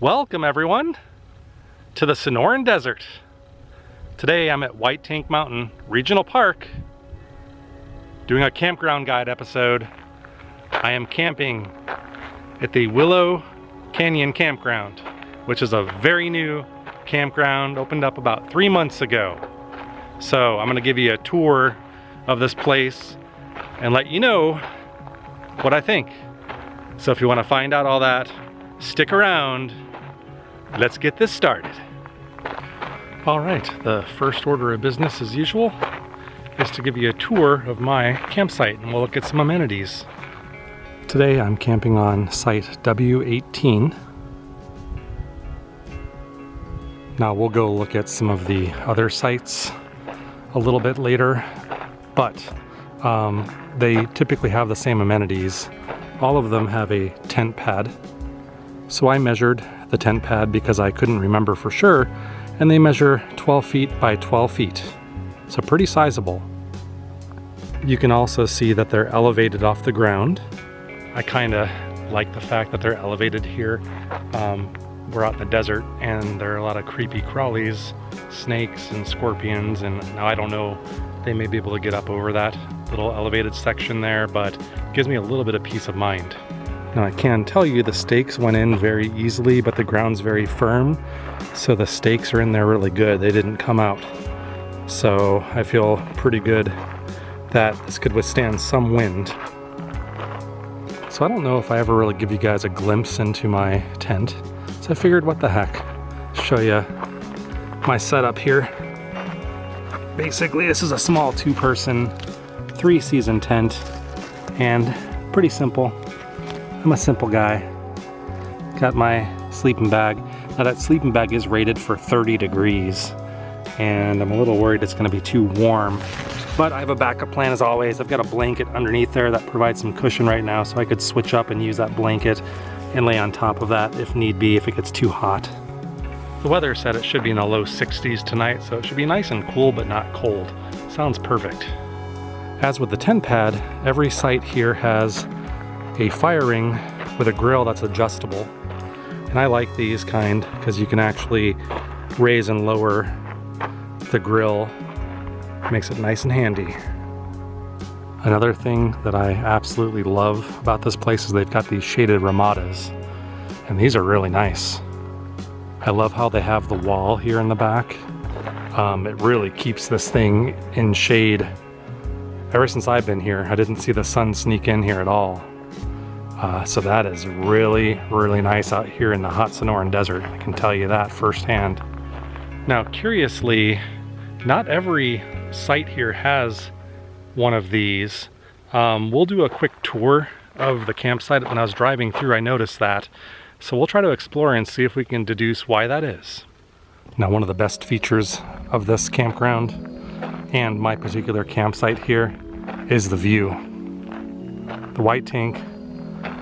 Welcome everyone to the Sonoran Desert. Today I'm at White Tank Mountain Regional Park doing a campground guide episode. I am camping at the Willow Canyon Campground, which is a very new campground, opened up about 3 months ago. So I'm gonna give you a tour of this place and let you know what I think. So if you wanna find out all that, stick around. Let's get this started. All right, the first order of business as usual is to give you a tour of my campsite and we'll look at some amenities. Today I'm camping on site W18. Now we'll go look at some of the other sites a little bit later, but they typically have the same amenities. All of them have a tent pad. So I measured the tent pad because I couldn't remember for sure, and they measure 12 feet by 12 feet. So pretty sizable. You can also see that they're elevated off the ground. I kind of like the fact that they're elevated here. We're out in the desert and there are a lot of creepy crawlies, snakes and scorpions, and now I don't know, they may be able to get up over that little elevated section there, but it gives me a little bit of peace of mind. Now I can tell you the stakes went in very easily, but the ground's very firm, so the stakes are in there really good. They didn't come out. So I feel pretty good that this could withstand some wind. So I don't know if I ever really give you guys a glimpse into my tent, so I figured what the heck, show you my setup here. Basically this is a small 2-person, 3-season tent, and pretty simple. I'm a simple guy. Got my sleeping bag. Now that sleeping bag is rated for 30 degrees and I'm a little worried it's gonna be too warm. But I have a backup plan as always. I've got a blanket underneath there that provides some cushion right now, so I could switch up and use that blanket and lay on top of that if need be, if it gets too hot. The weather said it should be in the low 60s tonight, so it should be nice and cool but not cold. Sounds perfect. As with the tent pad, every site here has a fire ring with a grill that's adjustable. And I like these kind because you can actually raise and lower the grill. Makes it nice and handy. Another thing that I absolutely love about this place is they've got these shaded ramadas, and these are really nice. I love how they have the wall here in the back. It really keeps this thing in shade. Ever since I've been here, I didn't see the sun sneak in here at all. So that is really, really nice out here in the hot Sonoran Desert. I can tell you that firsthand. Now, curiously, not every site here has one of these. We'll do a quick tour of the campsite. When I was driving through, I noticed that. So we'll try to explore and see if we can deduce why that is. Now, one of the best features of this campground and my particular campsite here is the view. The White Tank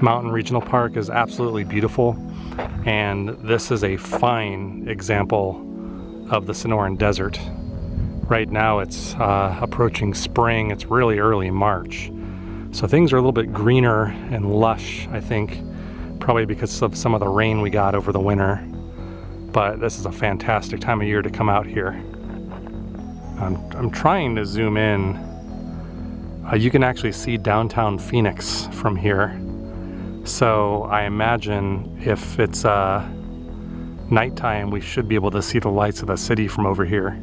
Mountain Regional Park is absolutely beautiful, and this is a fine example of the Sonoran Desert. Right now it's approaching spring. It's really early March, so things are a little bit greener and lush, I think, probably because of some of the rain we got over the winter. But this is a fantastic time of year to come out here. I'm trying to zoom in. You can actually see downtown Phoenix from here. So I imagine if it's nighttime, we should be able to see the lights of the city from over here.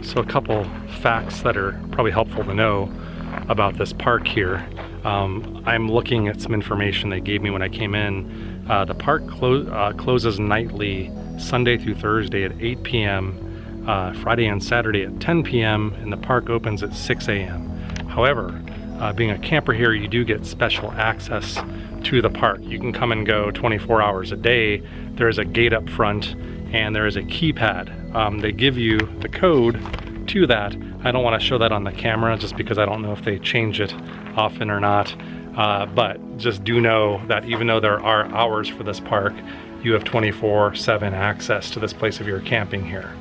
So a couple facts that are probably helpful to know about this park here. I'm looking at some information they gave me when I came in. The park closes nightly Sunday through Thursday at 8 p.m., Friday and Saturday at 10 p.m., and the park opens at 6 a.m. However, being a camper here, you do get special access to the park. You can come and go 24 hours a day. There is a gate up front and there is a keypad. They give you the code to that. I don't want to show that on the camera just because I don't know if they change it often or not. But just do know that even though there are hours for this park, you have 24/7 access to this place if you're camping here.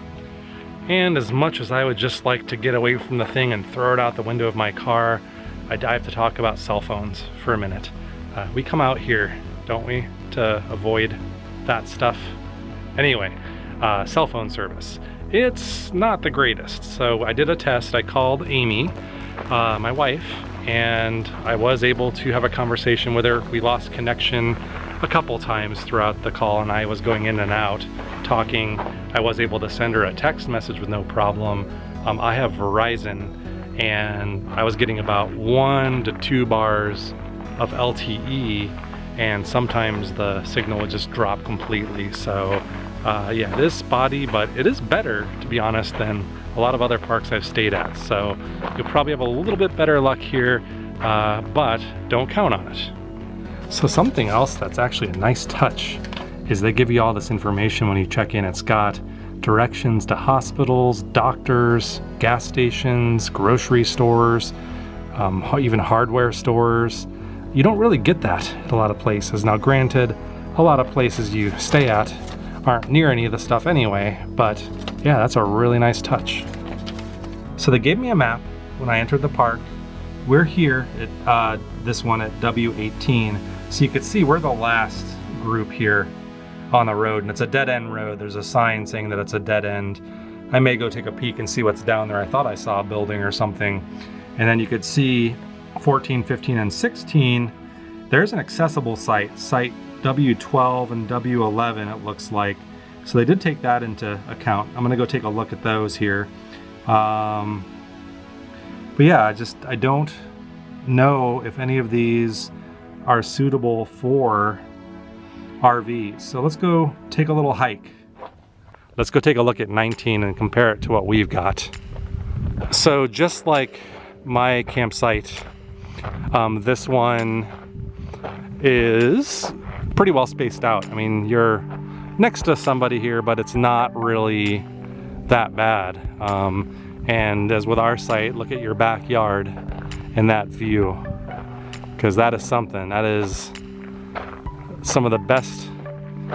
And as much as I would just like to get away from the thing and throw it out the window of my car, I have to talk about cell phones for a minute. We come out here, don't we, to avoid that stuff. Anyway, cell phone service. It's not the greatest. So I did a test. I called Amy, my wife, and I was able to have a conversation with her. We lost connection a couple times throughout the call, and I was going in and out talking. I was able to send her a text message with no problem. I have Verizon, and I was getting about 1 to 2 bars of LTE, and sometimes the signal would just drop completely. So yeah, it is spotty, but it is better, to be honest, than a lot of other parks I've stayed at. So you'll probably have a little bit better luck here, but don't count on it. So something else that's actually a nice touch is they give you all this information when you check in. It's got directions to hospitals, doctors, gas stations, grocery stores, even hardware stores. You don't really get that at a lot of places. Now granted, a lot of places you stay at aren't near any of the stuff anyway, but yeah, that's a really nice touch. So they gave me a map when I entered the park. We're here at this one at W18, so you could see we're the last group here on the road, and it's a dead-end road. There's a sign saying that it's a dead end. I may go take a peek and see what's down there. I thought I saw a building or something. And then you could see 14, 15, and 16, there's an accessible site W12 and W11, it looks like. So they did take that into account. I'm gonna go take a look at those here. But yeah, I don't know if any of these are suitable for RVs. So let's go take a little hike. Let's go take a look at 19 and compare it to what we've got. So just like my campsite, this one is pretty well spaced out. I mean, you're next to somebody here, but it's not really that bad. And as with our site, look at your backyard and that view, because that is something. That is some of the best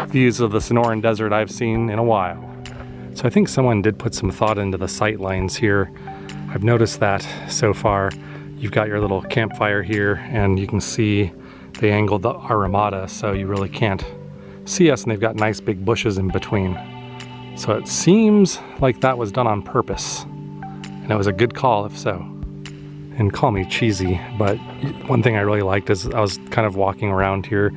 views of the Sonoran Desert I've seen in a while. So I think someone did put some thought into the sight lines here. I've noticed that so far. You've got your little campfire here, and you can see they angled our Ramada so you really can't see us, and they've got nice big bushes in between. So it seems like that was done on purpose, and it was a good call if so. And call me cheesy, but one thing I really liked is I was kind of walking around here.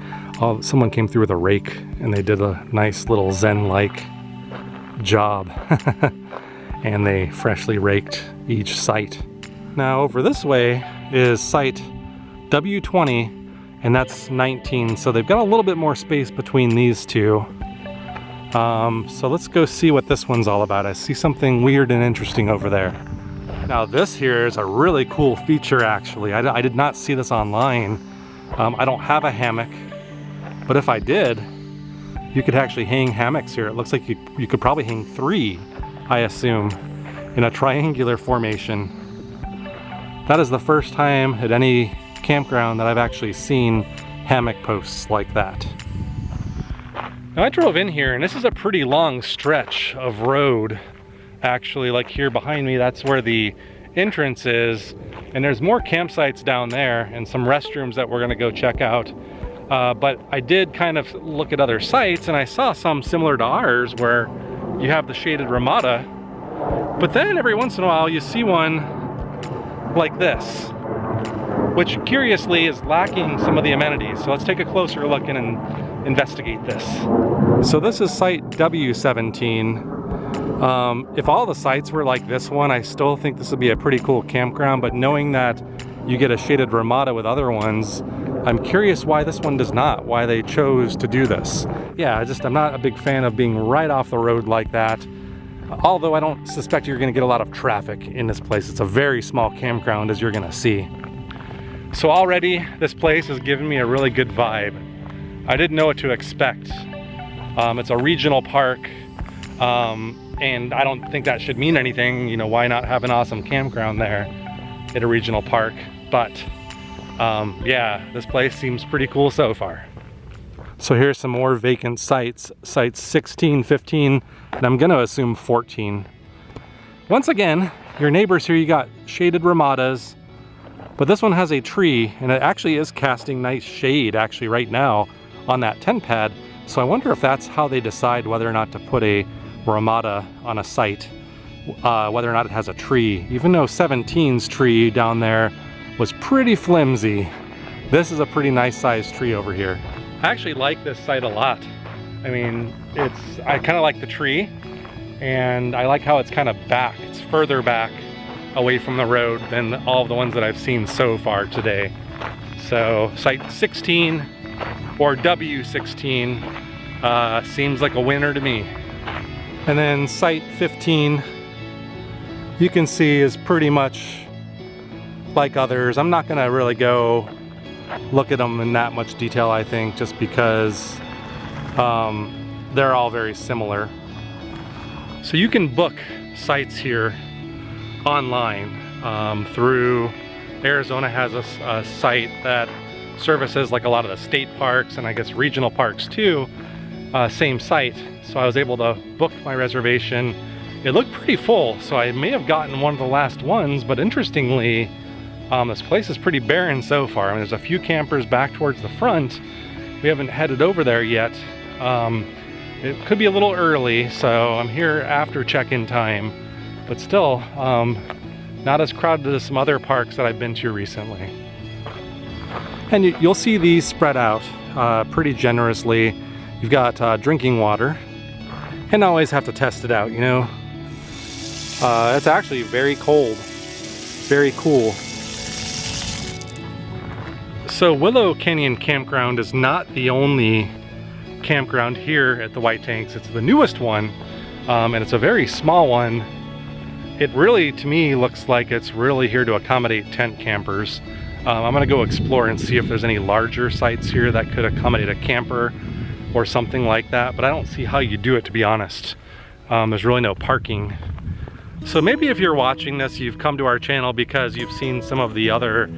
Someone came through with a rake, and they did a nice little Zen-like job. And they freshly raked each site. Now over this way is site W20, and that's 19, so they've got a little bit more space between these two. So let's go see what this one's all about. I see something weird and interesting over there. Now this here is a really cool feature actually. I did not see this online. I don't have a hammock, but if I did, you could actually hang hammocks here. It looks like you could probably hang 3, I assume, in a triangular formation. That is the first time at any campground that I've actually seen hammock posts like that. Now I drove in here, and this is a pretty long stretch of road. Actually, like here behind me, that's where the entrance is, and there's more campsites down there and some restrooms that we're gonna go check out. But I did kind of look at other sites, and I saw some similar to ours where you have the shaded Ramada, but then every once in a while you see one like this, which curiously is lacking some of the amenities. So let's take a closer look and investigate this. So this is site W17. If all the sites were like this one, I still think this would be a pretty cool campground, but knowing that you get a shaded Ramada with other ones, I'm curious why this one does not, why they chose to do this. Yeah, I'm not a big fan of being right off the road like that. Although I don't suspect you're gonna get a lot of traffic in this place. It's a very small campground, as you're gonna see. So already this place has given me a really good vibe. I didn't know what to expect. It's a regional park, and I don't think that should mean anything. You know, why not have an awesome campground there at a regional park? But yeah, this place seems pretty cool so far. So here's some more vacant sites, sites 16, 15, and I'm gonna assume 14. Once again, your neighbors here, you got shaded Ramadas, but this one has a tree, and it actually is casting nice shade actually right now on that tent pad, So I wonder if that's how they decide whether or not to put a ramada on a site, whether or not it has a tree. Even though 17's tree down there was pretty flimsy, this is a pretty nice sized tree over here. I actually like this site a lot. I mean, I kind of like the tree, and I like how it's kind of back. It's further back away from the road than all of the ones that I've seen so far today. So site 16 or W16 seems like a winner to me. And then site 15, you can see, is pretty much like others. I'm not gonna really go look at them in that much detail, I think, just because they're all very similar. So you can book sites here online through Arizona has a site that services like a lot of the state parks and I guess regional parks too, same site. So I was able to book my reservation. It looked pretty full, so I may have gotten one of the last ones, but interestingly, this place is pretty barren so far. I mean, there's a few campers back towards the front. We haven't headed over there yet. It could be a little early, so I'm here after check-in time, but still not as crowded as some other parks that I've been to recently. And you'll see these spread out pretty generously. You've got drinking water, and always have to test it out, you know. It's actually very cold, very cool. So Willow Canyon Campground is not the only campground here at the White Tanks. It's the newest one, and it's a very small one. It really, to me, looks like it's really here to accommodate tent campers. I'm gonna go explore and see if there's any larger sites here that could accommodate a camper or something like that, but I don't see how you do it, to be honest. There's really no parking. So maybe if you're watching this, you've come to our channel because you've seen some of the other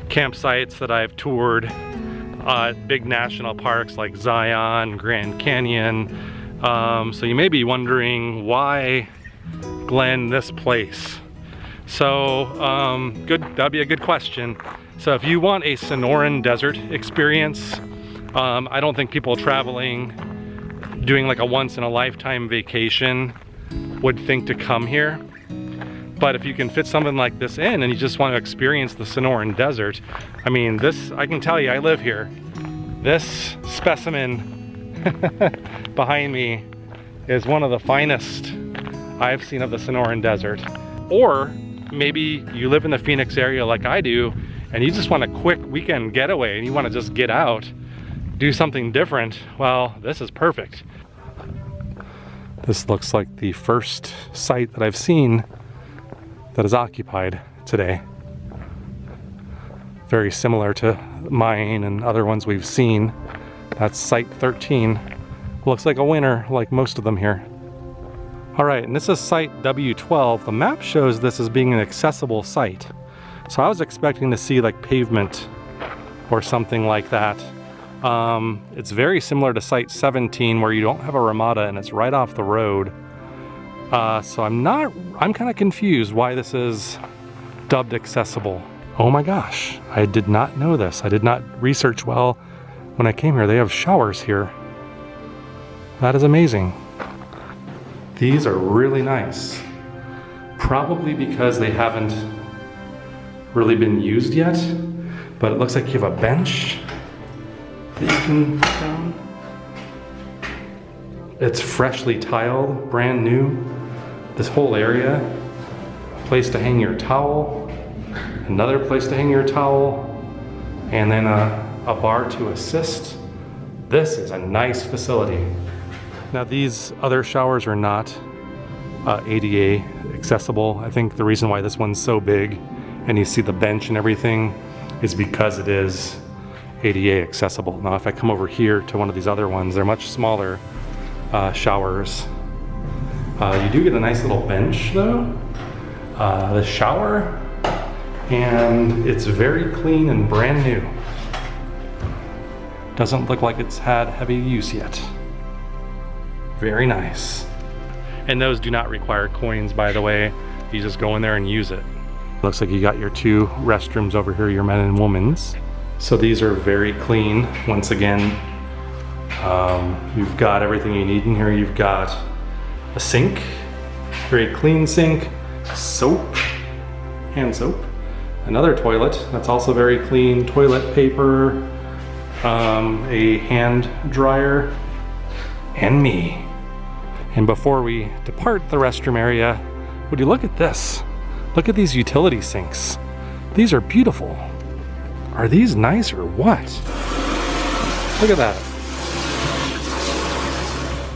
campsites that I've toured, big national parks like Zion, Grand Canyon. So you may be wondering, why, Glenn, this place? So that'd be a good question. So if you want a Sonoran Desert experience, I don't think people traveling, doing like a once-in-a-lifetime vacation would think to come here. But if you can fit something like this in and you just want to experience the Sonoran Desert, I mean, this, I can tell you, I live here. This specimen behind me is one of the finest I've seen of the Sonoran Desert. Or maybe you live in the Phoenix area like I do, and you just want a quick weekend getaway and you want to just get out, do something different. Well, this is perfect. This looks like the first site that I've seen that is occupied today. Very similar to mine and other ones we've seen. That's site 13. Looks like a winner, like most of them here. All right, and this is site W12. The map shows this as being an accessible site. So I was expecting to see like pavement or something like that. It's very similar to site 17 where you don't have a ramada and it's right off the road. So I'm kind of confused why this is dubbed accessible. Oh my gosh, I did not know this. I did not research well when I came here. They have showers here. That is amazing. These are really nice. Probably because they haven't really been used yet, but it looks like you have a bench that you can put down. It's freshly tiled, brand new. This whole area, place to hang your towel, another place to hang your towel, and then a bar to assist. This is a nice facility. Now these other showers are not ADA accessible. I think the reason why this one's so big and you see the bench and everything is because it is ADA accessible. Now if I come over here to one of these other ones, they're much smaller showers. You do get a nice little bench though, the shower, and it's very clean and brand new. Doesn't look like it's had heavy use yet. Very nice. And those do not require coins, by the way. You just go in there and use it. Looks like you got your two restrooms over here, your men and women's. So these are very clean. Once again, You've got everything you need in here. You've got a sink, very clean sink, soap, hand soap, another toilet that's also very clean, toilet paper, a hand dryer, and me. And before we depart the restroom area, would you look at this? Look at these utility sinks. These are beautiful. Are these nice or what? Look at that.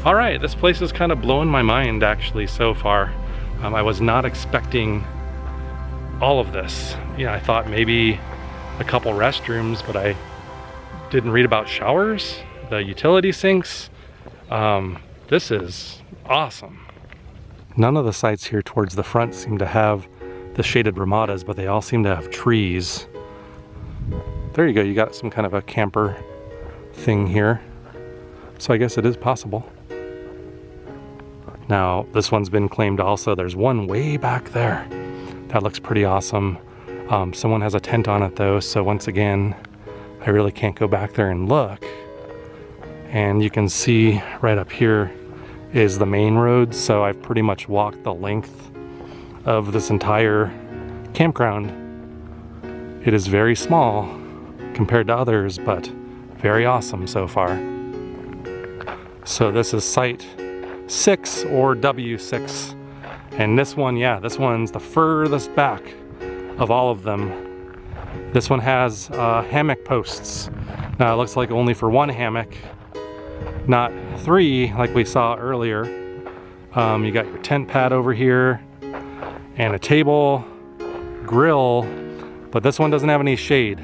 All right, this place is kind of blowing my mind actually so far. I was not expecting all of this. Yeah, I thought maybe a couple restrooms, but I didn't read about showers, the utility sinks. This is awesome. None of the sites here towards the front seem to have the shaded ramadas, but they all seem to have trees. There you go, you got some kind of a camper thing here. So I guess it is possible. Now, this one's been claimed also. There's one way back there. That looks pretty awesome. Someone has a tent on it though, so once again, I really can't go back there and look. And you can see right up here is the main road, so I've pretty much walked the length of this entire campground. It is very small compared to others, but very awesome so far. So this is site 6 or W6. And this one, yeah, this one's the furthest back of all of them. This one has hammock posts. Now it looks like only for one hammock, not 3 like we saw earlier. You got your tent pad over here and a table, grill, but this one doesn't have any shade.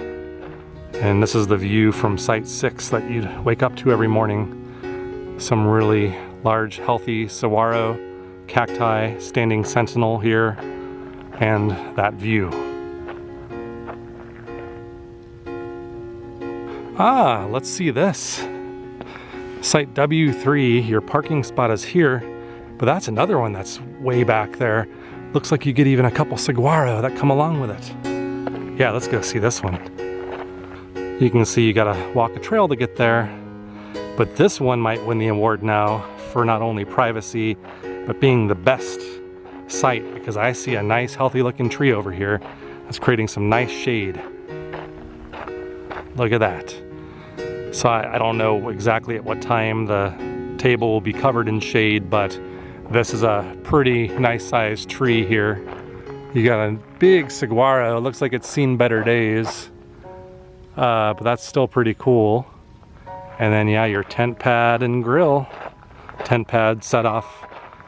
And this is the view from site 6 that you'd wake up to every morning. Some really large, healthy saguaro, cacti, standing sentinel here, and that view. Ah, let's see this. Site W3, your parking spot is here, but that's another one that's way back there. Looks like you get even a couple saguaro that come along with it. Yeah, let's go see this one. You can see you gotta walk a trail to get there, but this one might win the award now for not only privacy, but being the best site, because I see a nice healthy looking tree over here that's creating some nice shade. Look at that. So I don't know exactly at what time the table will be covered in shade, but this is a pretty nice sized tree here. You got a big saguaro, it looks like it's seen better days, but that's still pretty cool. And then yeah, your tent pad and grill. Tent pad set off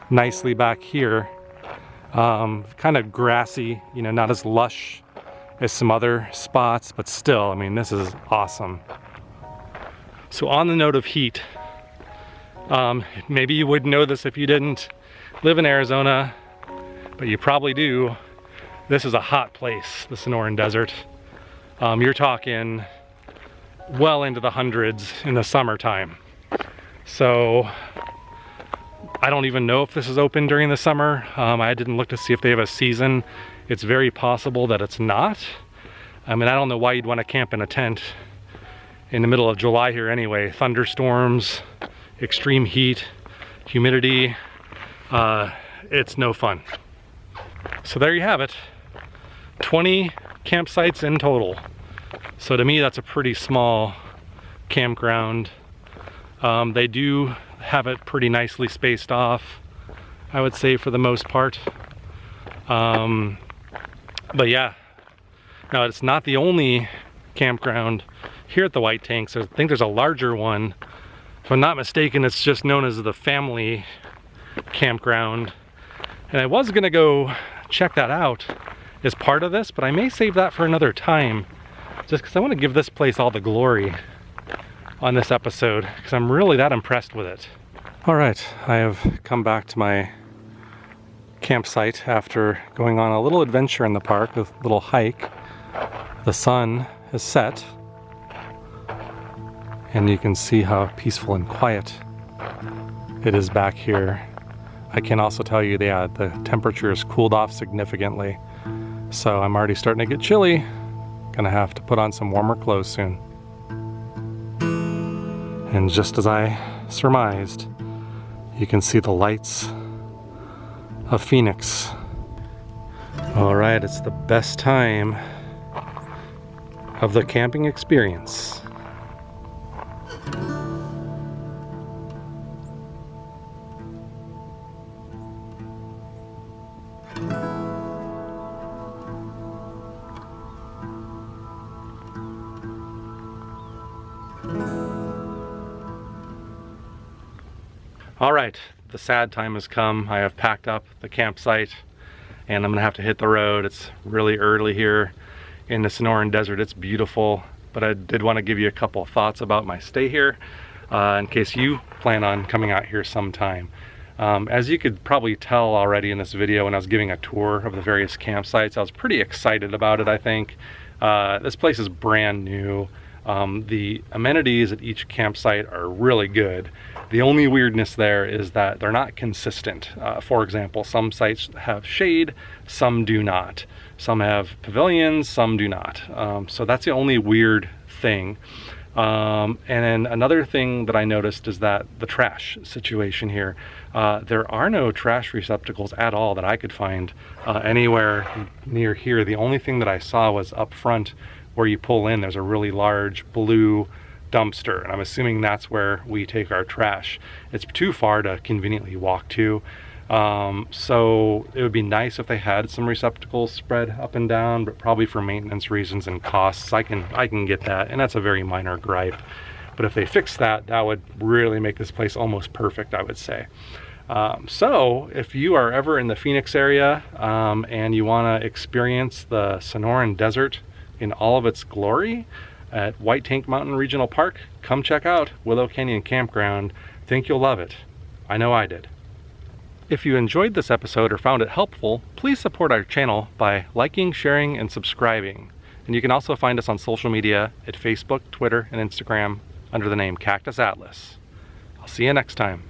nicely back here. Kind of grassy, you know, not as lush as some other spots, but still, I mean, this is awesome. So on the note of heat, maybe you wouldn't know this if you didn't live in Arizona, but you probably do. This is a hot place, the Sonoran Desert. You're talking well into the hundreds in the summertime. So I don't even know if this is open during the summer. I didn't look to see if they have a season. It's very possible that it's not. I mean, I don't know why you'd want to camp in a tent in the middle of July here anyway. Thunderstorms, extreme heat, humidity. It's no fun. So there you have it. 20 campsites in total. So to me, that's a pretty small campground. They do have it pretty nicely spaced off, I would say, for the most part. But yeah, now it's not the only campground here at the White Tanks. I think there's a larger one. If I'm not mistaken, it's just known as the family campground. And I was gonna go check that out as part of this, but I may save that for another time, just because I want to give this place all the glory on this episode, because I'm really that impressed with it. All right, I have come back to my campsite after going on a little adventure in the park, a little hike. The sun has set, and you can see how peaceful and quiet it is back here. I can also tell you, yeah, the temperature has cooled off significantly, so I'm already starting to get chilly. Gonna have to put on some warmer clothes soon. And And just as I surmised, you can see the lights of Phoenix. All right, it's the best time of the camping experience. All right, the sad time has come. I have packed up the campsite and I'm gonna have to hit the road. It's really early here in the Sonoran Desert. It's beautiful, but I did want to give you a couple of thoughts about my stay here in case you plan on coming out here sometime. As you could probably tell already in this video when I was giving a tour of the various campsites, I was pretty excited about it, I think. This place is brand new. The amenities at each campsite are really good. The only weirdness there is that they're not consistent. For example, some sites have shade, some do not. Some have pavilions, some do not. So that's the only weird thing. And then another thing that I noticed is that the trash situation here. There are no trash receptacles at all that I could find anywhere near here. The only thing that I saw was up front where you pull in, there's a really large blue dumpster, and I'm assuming that's where we take our trash. It's too far to conveniently walk to, so it would be nice if they had some receptacles spread up and down, but probably for maintenance reasons and costs, I can get that, and that's a very minor gripe. But if they fix that, that would really make this place almost perfect, I would say. So if you are ever in the Phoenix area and you want to experience the Sonoran Desert in all of its glory at White Tank Mountain Regional Park, come check out Willow Canyon Campground. Think you'll love it. I know I did. If you enjoyed this episode or found it helpful, please support our channel by liking, sharing, and subscribing. And you can also find us on social media at Facebook, Twitter, and Instagram under the name Cactus Atlas. I'll see you next time.